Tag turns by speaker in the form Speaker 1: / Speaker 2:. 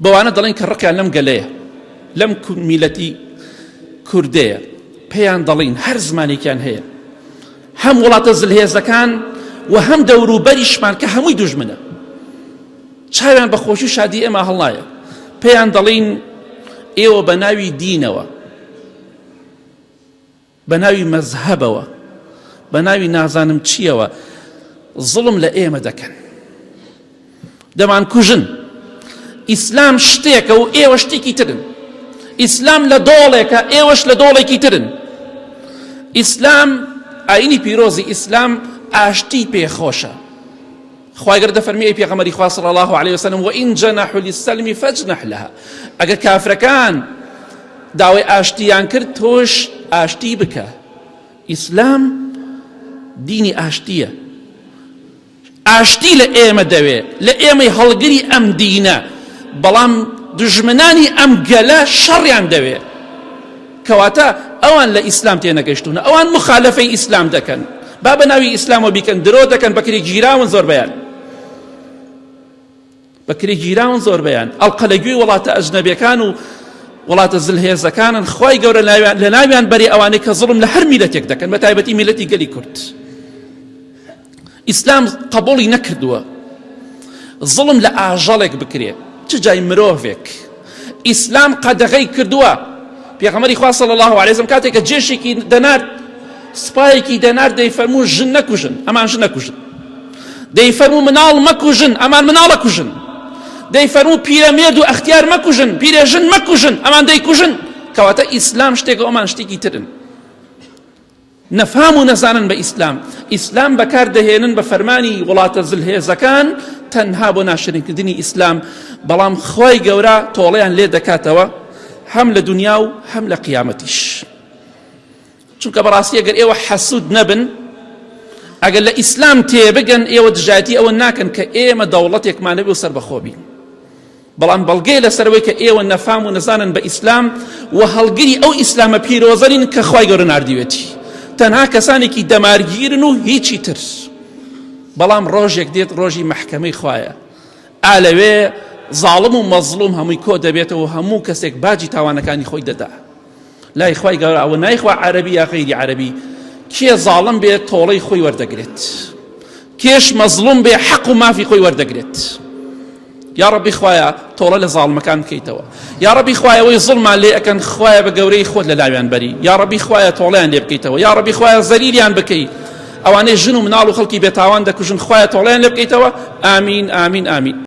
Speaker 1: بەوانە دەڵێن کە ڕقیان لەم گەلەیە، لەم میلەتی کوردەیە، پێیان دەڵێن هەر زمانێکیان هەیە، هەم وڵاتە زلهێزەکان و هەم دەوروبەریشمان کە هەمووی دوژمنە، چاویان بە خۆشی و شادی ئێمە هەڵنایە. پێیان دەڵێن ئێوە بە ناوی دینەوە، بە ناوی مەزهەبەوە، بە ناوی نازانم چیەوە زڵم لە ئێمە دەکەن، دەمان کوژن. ئیسلام شتێکە و ئێوە شتێکی ترن. ئیسلام لە دۆڵێکە، ئێوەش لە دۆڵێکی ترن. ئیسلام ئاینی پیرۆزی ئیسلام ئاشتی پێخۆشە. خوای گەورە دەفەرمێ پێغەمبەری خوا صلی الله علیه وسلم وئین جنحوا للسلم فاجنح لها، ئەگەر کافرەکان داوای ئاشتیان کرد تۆش ئاشتی بکە. ئیسلام دینی ئاشتیە، ئاشتی لە ئێمە دەوێ، لە ئێمەی هەڵگری ئەم دینە، بەڵام دژمنانی ئەم گەلە شەڕیان دەوێ، کەواتە ئەوان لە ئیسلام تێنەگەیشتونە، ئەوان مخالفەی ئیسلام دەکەن، با بە ناوی ئیسلامەوە بیکەن، درۆ دەکەن، بەکرێ گیراون زۆر بەیان، بەکرێ گیراون زۆر بەیان، ئەڵقە لە گوێی وڵاتە ئەجنەبیەکان و وڵاتە زلهێزەکانن. خوای گەورە لە ناویان بەری ئەوانەی کە زڵم لە هەر میلەتێک دەکەن، بە تایبەتی میلەتی گەلی کورد. ئیسلام قبوڵی نەکردووە زڵم لە ئاژەڵێک بکرێ، چ جای مرۆڤێک. ئیسلام قەدەغەی کردووە. پێغەمبەری خوا صلی الله علیه وسلم کاتێک کە جێشێکی دەنارد، سپایەکی دەنارد، دەیفەرموو ژن نەکوژن، ئەمان ژن نەکوژن. دەیفەرموو مناڵ مەکوژن، ئەمان مناڵە کوژن. دەیفەرموو پیرەمێرد و ئەختیار مەکوژن، پیرەژن مەکوژن، ئەمان دەیکوژن. کەواتە ئیسلام شتێکە، ئەمان شتێکی ترن. نەفام و نەزانن بە ئیسلام. ئیسلام بەکار دەهێنن بە فەرمانی وڵاتە زلهێزەکان تەنها بۆ ناشرینکردنی ئیسلام، بەڵام خوای گەورە تۆڵەیان لێ دەکاتەوە هەم لە دنیا و هەم لە قیامەتیش. چونکە بەڕاستی ئەگەر ئێوە حەسوود نەبن، ئەگەر لە ئیسلام تێبگەن، ئێوە دژایەتی ئەوە ناکەن کە ئێمە دەوڵەتێکمان نەبێ و سەربەخۆ بین. بەڵام بەڵگەی لەسەرەوەی کە ئێوە نەفام و نەزانن بە ئیسلام و هەڵگری ئەو ئیسلامە پیرۆزەرین کە خوای گەورە ناردیوێتی. تەنها کەسانێکی دەمارگیرن و هیچی تر. بەڵام ڕۆژێک دێت ڕۆژی مەحکەمەی خوایە، ئالەوێ زاڵم و مەزلوم هەمووی کۆ دەبێتەوە و هەموو کەسێک باجی تاوانەکانی خۆی دەدا. لای خوای گەورە ئەوە نایخوا عەرەبی یا غەیری عەرەبی، کێ زاڵم بێت تۆڵەی خۆی وەردەگرێت، کێش مەزلوم بێ حەق و مافی خۆی وەردەگرێت. یا ڕەبی خوایە تۆڵە لە زاڵمەکان بکەیتەوە. یا ڕەبی خوایە ئەوەی زڵمان لێ ئەکەن، خوایە بە گەورەی خۆت لە لاویان بەری. یا ڕەبی خوایە تۆڵەیان لێ بکەیتەوە. یا ڕەبی خوایە زەلیلیان بکەی، ئەوانەی ژن و مناڵ و خەڵکی بێتاوان دەکوژن، خوایە تۆڵەیان لێ بکەیتەوە. ئامین ئامین ئامین.